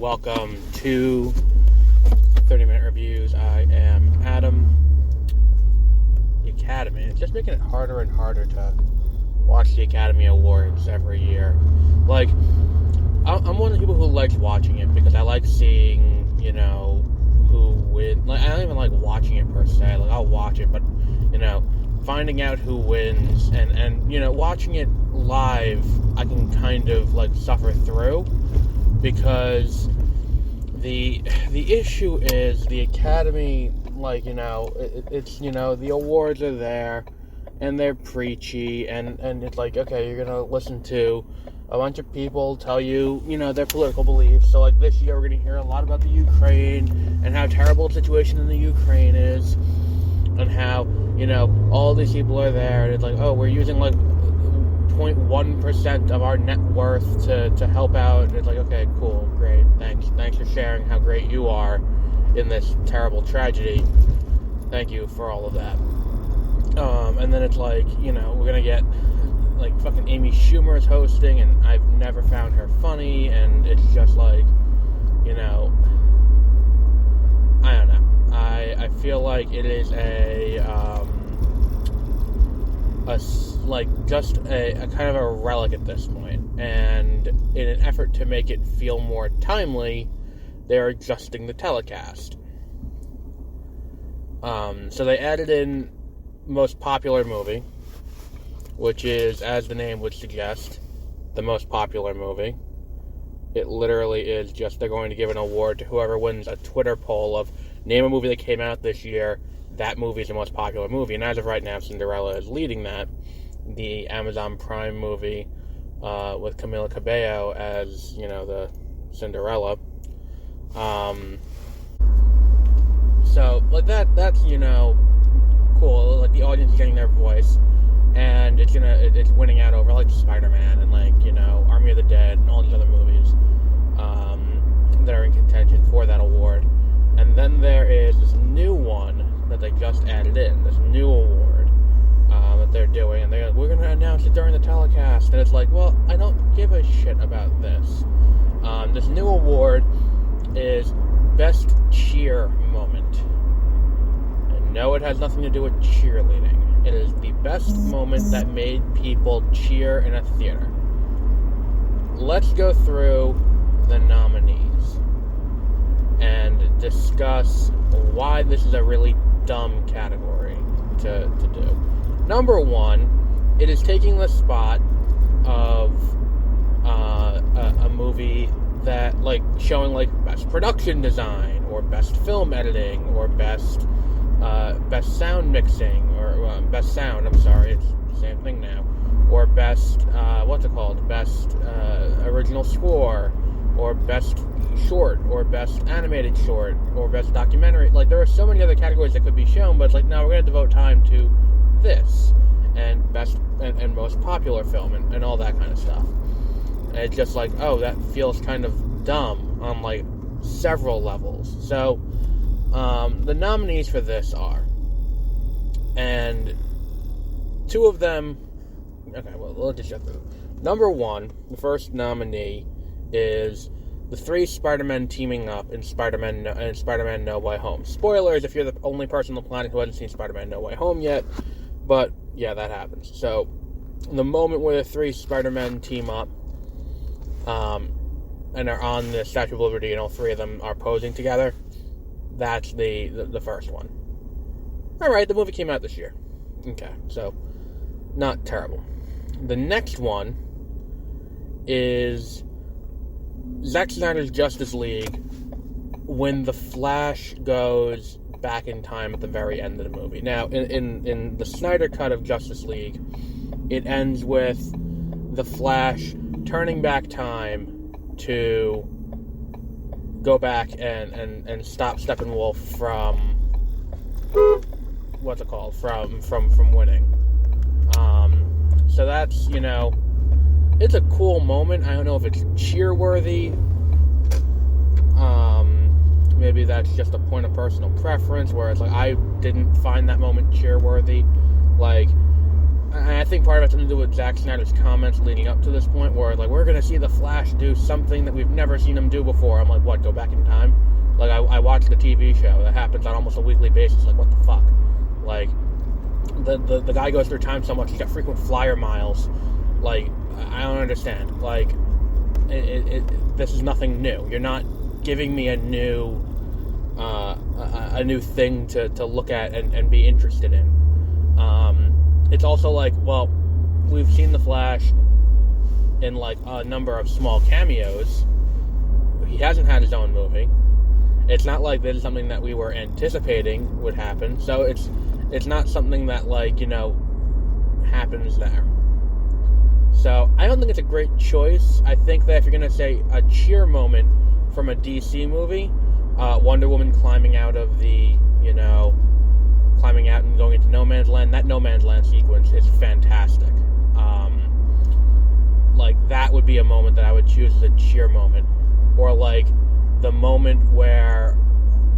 welcome to 30-Minute Reviews. I am Adam. The Academy. It's just making it harder and harder to watch the Academy Awards every year. Like, I'm one of the people who likes watching it because I like seeing, who wins. Like, I don't even like watching it per se. Like, I'll watch it, but, finding out who wins and watching it live, I can kind of, suffer through because the issue is the Academy, it's, the awards are there and they're preachy and it's like, okay, you're gonna listen to a bunch of people tell you, their political beliefs. So, this year we're gonna hear a lot about the Ukraine and how terrible the situation in the Ukraine is and how, all these people are there and it's like, oh, we're using, 0.1% of our net worth to help out. And it's like, okay, cool, great, thanks for sharing how great you are in this terrible tragedy. Thank you for all of that. And then it's like, we're gonna get fucking Amy Schumer is hosting, and I've never found her funny, and it's just I don't know. I feel like it is just a kind of a relic at this point, and in an effort to make it feel more timely, they're adjusting the telecast. So they added in most popular movie, which is, as the name would suggest, the most popular movie. It literally is just they're going to give an award to whoever wins a Twitter poll of name a movie that came out this year. That movie is the most popular movie. And as of right now, Cinderella is leading that. The Amazon Prime movie with Camila Cabello as, the Cinderella. So, that's, cool. The audience is getting their voice. And it's winning out over, Spider-Man and, Army of the Dead and all these other movies that are in contention for that award. And then there is this new one that they just added in, this new award that they're doing, and they're like, we're going to announce it during the telecast. And it's like, well, I don't give a shit about this. This new award is Best Cheer Moment. And no, it has nothing to do with cheerleading. It is the best moment that made people cheer in a theater. Let's go through the nominees and discuss why this is a really dumb category to do. Number one, it is taking the spot of a movie that, showing, best production design, or best film editing, or best sound mixing, or best sound, it's the same thing now, or best, best original score, or best short, or best animated short, or best documentary. There are so many other categories that could be shown, but it's no, we're going to devote time to this, and best and most popular film, and all that kind of stuff. And it's just oh, that feels kind of dumb on, several levels. So, the nominees for this are, and two of them, okay, well, let's just get through. Number one, the first nominee, is the three Spider-Men teaming up in Spider-Man No Way Home. Spoilers if you're the only person on the planet who hasn't seen Spider-Man No Way Home yet, but yeah, that happens. So, the moment where the three Spider-Men team up, and are on the Statue of Liberty, and all three of them are posing together, that's the first one. Alright, the movie came out this year. Okay, so, not terrible. The next one is Zack Snyder's Justice League when the Flash goes back in time at the very end of the movie. Now, in the Snyder cut of Justice League, it ends with the Flash turning back time to go back and stop Steppenwolf from from winning. So that's, it's a cool moment. I don't know if it's cheer-worthy. Maybe that's just a point of personal preference, where it's I didn't find that moment cheer-worthy. I think part of it's something to do with Zack Snyder's comments leading up to this point, where like we're gonna see the Flash do something that we've never seen him do before. I'm like, what? Go back in time? Like I watched the TV show that happens on almost a weekly basis. Like what the fuck? Like the guy goes through time so much. He's got frequent flyer miles. Like I don't understand. Like this is nothing new. You're not giving me a new thing to look at and be interested in. It's also like, well, we've seen the Flash in like a number of small cameos. He hasn't had his own movie. It's not like this is something that we were anticipating would happen. So it's not something that, like, you know, happens there. So I don't think it's a great choice. I think that if you're going to say a cheer moment from a DC movie, Wonder Woman climbing out of the, you know, climbing out and going into No Man's Land, that No Man's Land sequence is fantastic. Like, that would be a moment that I would choose as a cheer moment. Or, like, the moment where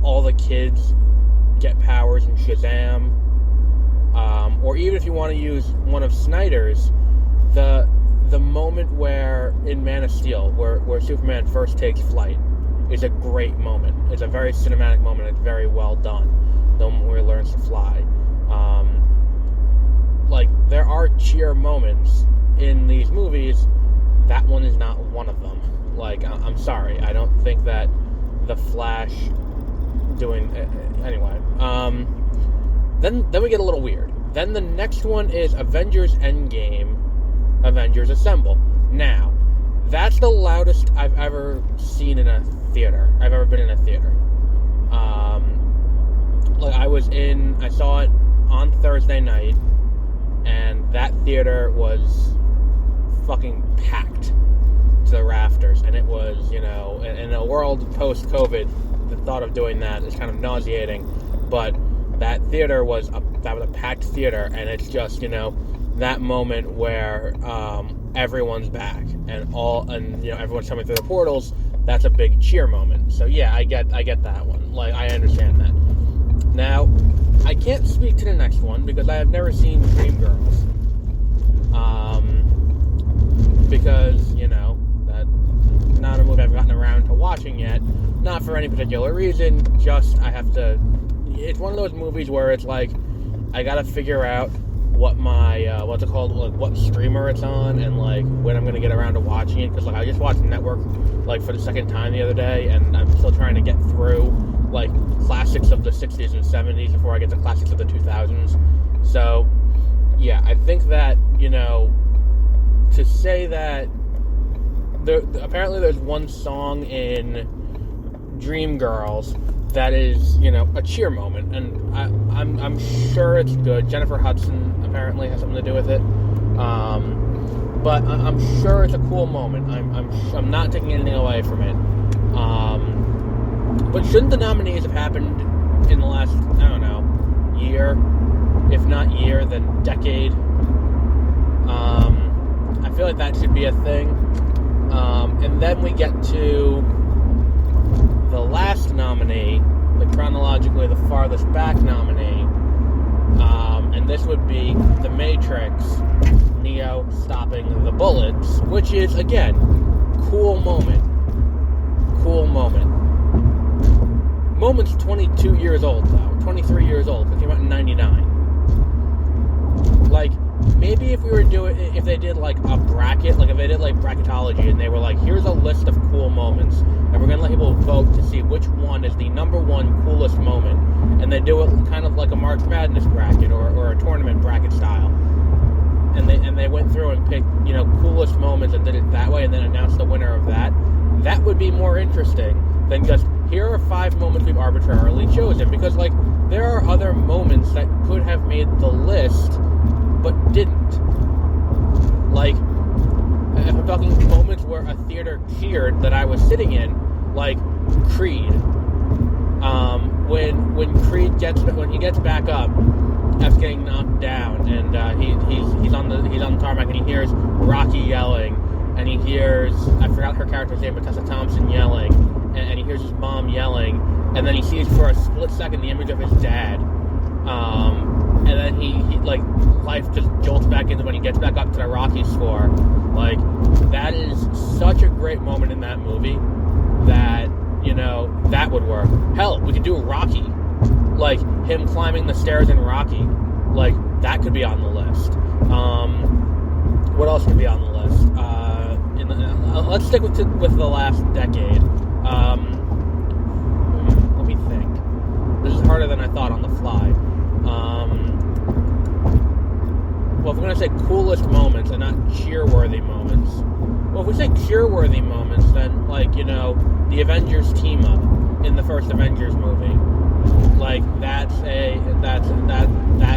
all the kids get powers in Shazam. Or even if you want to use one of Snyder's, the moment where, in Man of Steel, where Superman first takes flight, is a great moment. It's a very cinematic moment. It's very well done. The moment where he learns to fly. Like, there are cheer moments in these movies. That one is not one of them. Like, I'm sorry. I don't think that the Flash doing... Anyway. Then we get a little weird. Then the next one is Avengers Endgame, Avengers Assemble. Now, that's the loudest I've ever seen in a theater. I've ever been in a theater. Like, I saw it on Thursday night, and that theater was fucking packed to the rafters, and it was, you know, in a world post-COVID, the thought of doing that is kind of nauseating, but that theater was a packed theater, and it's just, you know, that moment where everyone's back, and you know, everyone's coming through the portals. That's a big cheer moment. So yeah, I get that one. Like, I understand that. Now, I can't speak to the next one because I have never seen Dreamgirls. Because, you know, that's not a movie I've gotten around to watching yet. Not for any particular reason, just it's one of those movies where it's like, I gotta figure out what my, what's it called, like, what streamer it's on, and, like, when I'm gonna get around to watching it, because, like, I just watched Network, like, for the second time the other day, and I'm still trying to get through, like, classics of the 60s and 70s before I get to classics of the 2000s, so, yeah, I think that, you know, to say that, apparently there's one song in Dreamgirls that is, you know, a cheer moment, and I'm sure it's good. Jennifer Hudson apparently has something to do with it, but I'm sure it's a cool moment. I'm not taking anything away from it. But shouldn't the nominees have happened in the last, I don't know, year? If not year, then decade. I feel like that should be a thing. And then we get to the last nominee, the chronologically the farthest back nominee, and this would be The Matrix, Neo stopping the bullets, which is, again, cool moment. Moment's 22 years old, though. 23 years old. It came out in 99. Like, maybe if they did, like, a bracket, like, if they did, like, bracketology, and they were like, here's a list of cool moments, and we're gonna let people vote to see which one is the number one coolest moment, and they do it kind of like a March Madness bracket, or a tournament bracket style, and they went through and picked, you know, coolest moments and did it that way, and then announced the winner of that. That would be more interesting than just, here are 5 moments we've arbitrarily chosen, because, like, there are other moments that could have made the list, but didn't. Like, if I'm talking moments where a theater cheered that I was sitting in, like Creed. When he gets back up after getting knocked down, and he's on the tarmac, and he hears Rocky yelling, and he hears, I forgot her character's name, but Tessa Thompson yelling, and he hears his mom yelling, and then he sees for a split second the image of his dad. and then he like, life just jolts back into when he gets back up to the Rocky score. Like, that is such a great moment in that movie that, you know, that would work. Hell, we could do Rocky. Like, him climbing the stairs in Rocky. Like, that could be on the list. What else could be on the list? Let's stick with the last decade. Let me think. This is harder than I thought on the fly. Well, if we're going to say coolest moments and not cheer-worthy moments. Well, if we say cheer-worthy moments, then, like, you know, the Avengers team-up in the first Avengers movie. Like, that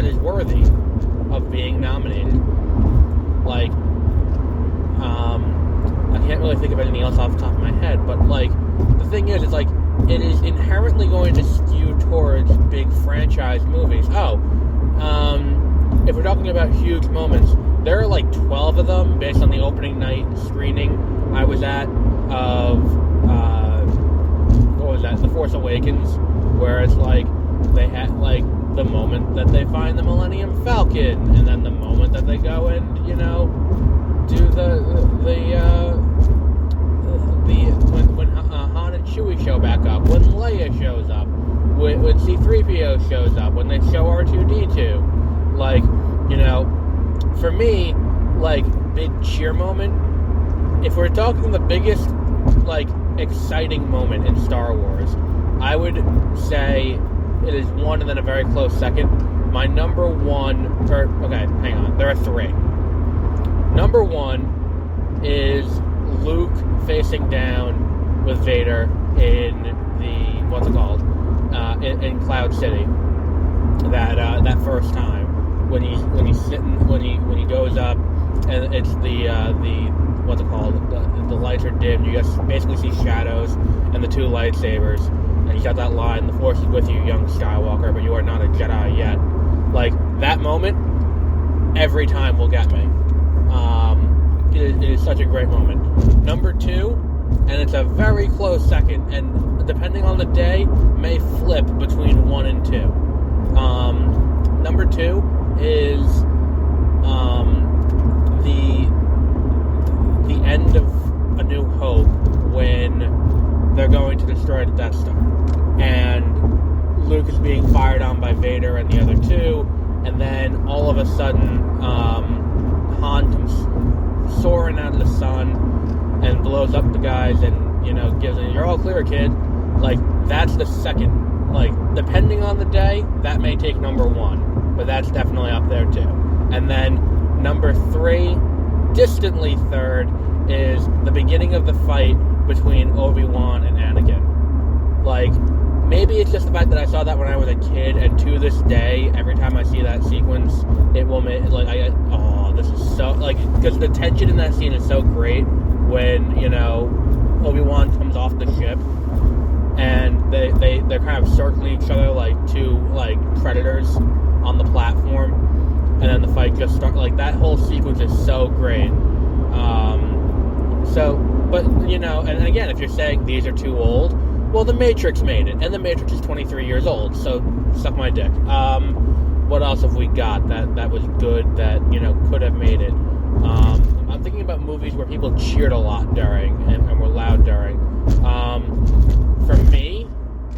is worthy of being nominated. Like, I can't really think of anything else off the top of my head, but, like, the thing is, it's like, it is inherently going to skew towards big franchise movies. If we're talking about huge moments, there are like 12 of them based on the opening night screening I was at of, what was that, The Force Awakens, where it's like, they had, like, the moment that they find the Millennium Falcon, and then the moment that they go and, you know, do when Han and Chewie show back up, when Leia shows up, when C-3PO shows up, when they show R2-D2. Like, you know, for me, like, big cheer moment, if we're talking the biggest, like, exciting moment in Star Wars, I would say it is one and then a very close second. My number one, okay, hang on, there are three. Number one is Luke facing down with Vader in the, what's it called, in Cloud City, that first time. When he goes up, and it's the what's it called? The lights are dim. You just basically see shadows and the two lightsabers, and he's got that line: "The Force is with you, young Skywalker, but you are not a Jedi yet." Like, that moment, every time will get me. It is such a great moment. Number two, and it's a very close second, and depending on the day, may flip between 1 and 2. Number two is the end of A New Hope, when they're going to destroy the Death Star, and Luke is being fired on by Vader and the other two, and then all of a sudden Han comes soaring out of the sun and blows up the guys, and, you know, gives it, "You're all clear, kid." Like, that's the second. Like, depending on the day, that may take number one, but that's definitely up there too. And then number three, distantly third, is the beginning of the fight between Obi-Wan and Anakin. Like, maybe it's just the fact that I saw that when I was a kid, and to this day, every time I see that sequence, it will make, like, this is so, like, because the tension in that scene is so great when, you know, Obi-Wan comes off the ship, and they're kind of circling each other like two, like, predators on the platform, and then the fight just starts. Like, that whole sequence is so great. But, you know, and again, if you're saying these are too old, well, The Matrix made it, and The Matrix is 23 years old, so suck my dick. What else have we got that was good, that, you know, could have made it? I'm thinking about movies where people cheered a lot during, and were loud during. For me,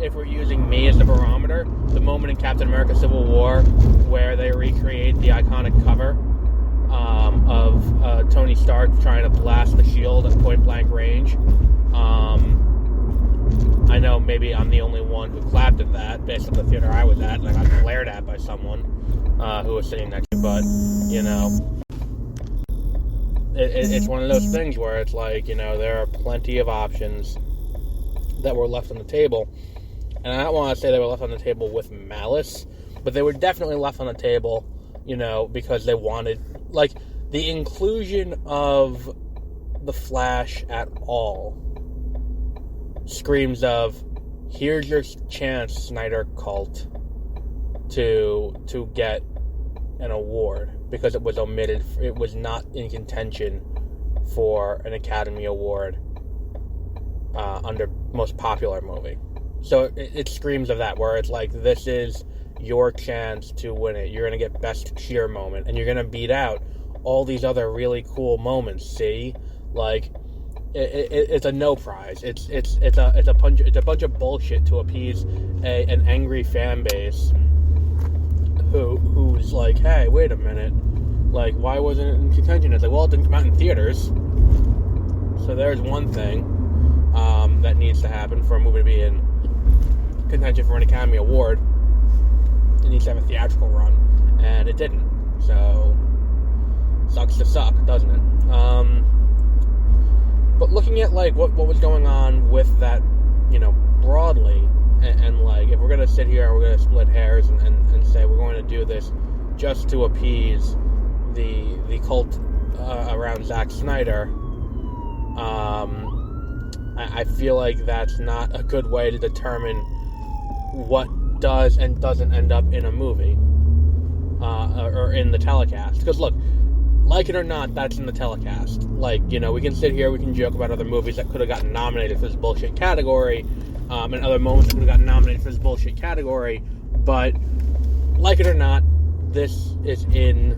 if we're using me as the barometer, the moment in Captain America Civil War where they recreate the iconic cover of Tony Stark trying to blast the shield at point-blank range. I know maybe I'm the only one who clapped at that based on the theater I was at, and I got glared at by someone who was sitting next to me, but, you know, it's one of those things where it's like, you know, there are plenty of options that were left on the table, and I don't want to say they were left on the table with malice, but they were definitely left on the table, you know, because they wanted, like, the inclusion of the Flash at all screams of, here's your chance, Snyder cult, to get an award, because it was omitted, it was not in contention for an Academy Award under most popular movie. So it screams of that, where it's like, this is your chance to win it. You're going to get best cheer moment, and you're going to beat out all these other really cool moments. See, like it's a no prize. It's a bunch of bullshit to appease an angry fan base who's like, hey, wait a minute, like, why wasn't it in contention? It's like, well, it didn't come out in theaters, so there's one thing that needs to happen for a movie to be in contention for an Academy Award. It needs to have a theatrical run, and it didn't. So, sucks to suck, doesn't it? But looking at, like, what was going on with that, broadly, and like, if we're going to sit here and we're going to split hairs and say we're going to do this just to appease the cult around Zack Snyder, I feel like that's not a good way to determine what does and doesn't end up in a movie or in the telecast. Because look, like it or not, that's in the telecast. Like, we can sit here, we can joke about other movies that could have gotten nominated for this bullshit category, and other moments that could have gotten nominated for this bullshit category, but like it or not, this is in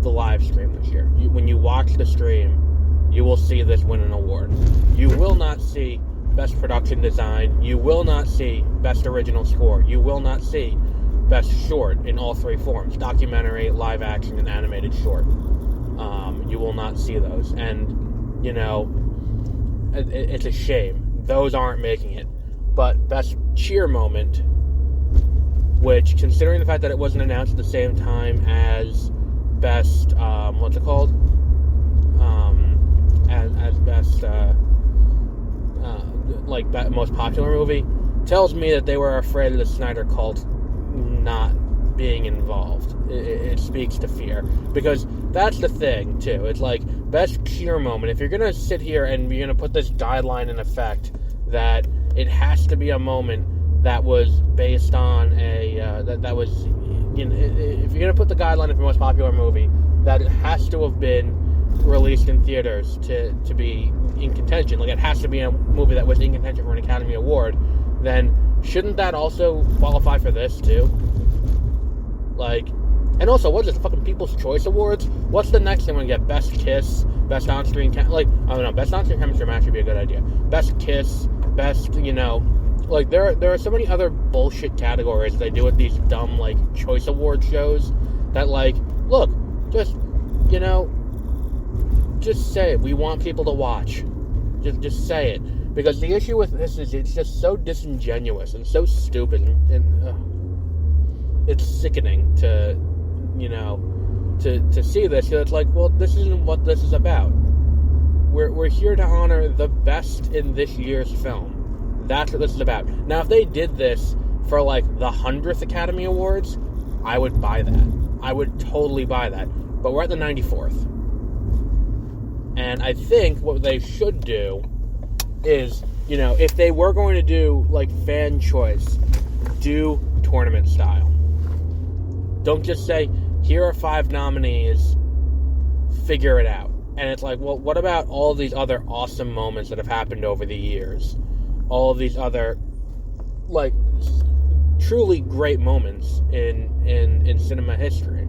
the live stream this year. When you watch the stream, you will see this win an award. You will not see Best Production Design. You will not see Best Original Score. You will not see Best Short in all three forms: documentary, live action, and animated short. You will not see those. And, it's a shame. Those aren't making it. But Best Cheer Moment, which, considering the fact that it wasn't announced at the same time as Best, what's it called? As Best, most popular movie, tells me that they were afraid of the Snyder Cult not being involved. It speaks to fear. Because that's the thing, too. It's like, Best Cheer Moment. If you're going to sit here and you're going to put this guideline in effect that it has to be a moment that was based on that was, if you're going to put the guideline of the most popular movie, that it has to have been released in theaters to be in contention, like it has to be a movie that was in contention for an Academy Award, then shouldn't that also qualify for this too? Like, and also, what is this, fucking People's Choice Awards? What's the next thing we get? Best Kiss, Best On-Screen, Best On-Screen Chemistry Match would be a good idea. Best Kiss, Best, like, there are so many other bullshit categories they do with these dumb, like, Choice Award shows that, like, look, just say it. We want people to watch. Just say it. Because the issue with this is it's just so disingenuous and so stupid, and it's sickening to see this. Because it's like, well, this isn't what this is about. We're here to honor the best in this year's film. That's what this is about. Now, if they did this for, like, the 100th Academy Awards, I would buy that. I would totally buy that. But we're at the 94th. And I think what they should do is, if they were going to do, like, fan choice, do tournament style. Don't just say, here are 5 nominees, figure it out. And it's like, well, what about all these other awesome moments that have happened over the years? All of these other, like, truly great moments in cinema history.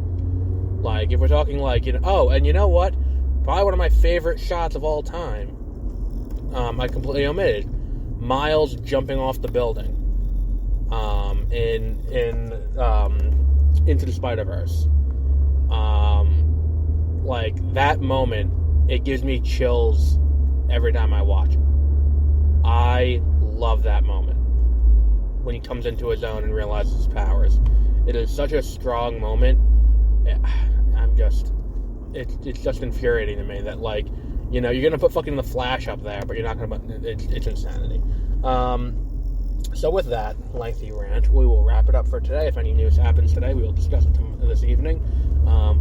Like, if we're talking, like, and you know what? Probably one of my favorite shots of all time, I completely omitted. Miles jumping off the building in Into the Spider-Verse. Like, that moment, it gives me chills every time I watch it. I love that moment. When he comes into his own and realizes his powers. It is such a strong moment. It's just infuriating to me that, like, you're going to put fucking The Flash up there, but you're not going to, it's insanity. So with that lengthy rant, we will wrap it up for today. If any news happens today, we will discuss it this evening.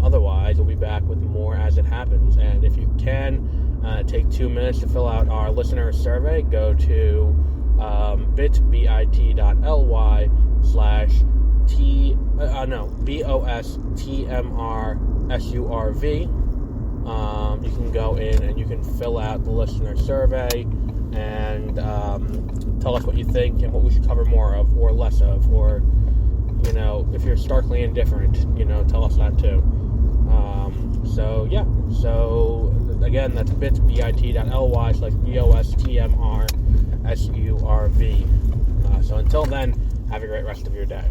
Otherwise, we'll be back with more as it happens. And if you can, take 2 minutes to fill out our listener survey, go to bostmrsurv. You can go in and you can fill out the listener survey and tell us what you think and what we should cover more of or less of, or starkly indifferent, tell us that too. So again, that's bit.ly/BOSTMRSURV. So until then, have a great rest of your day.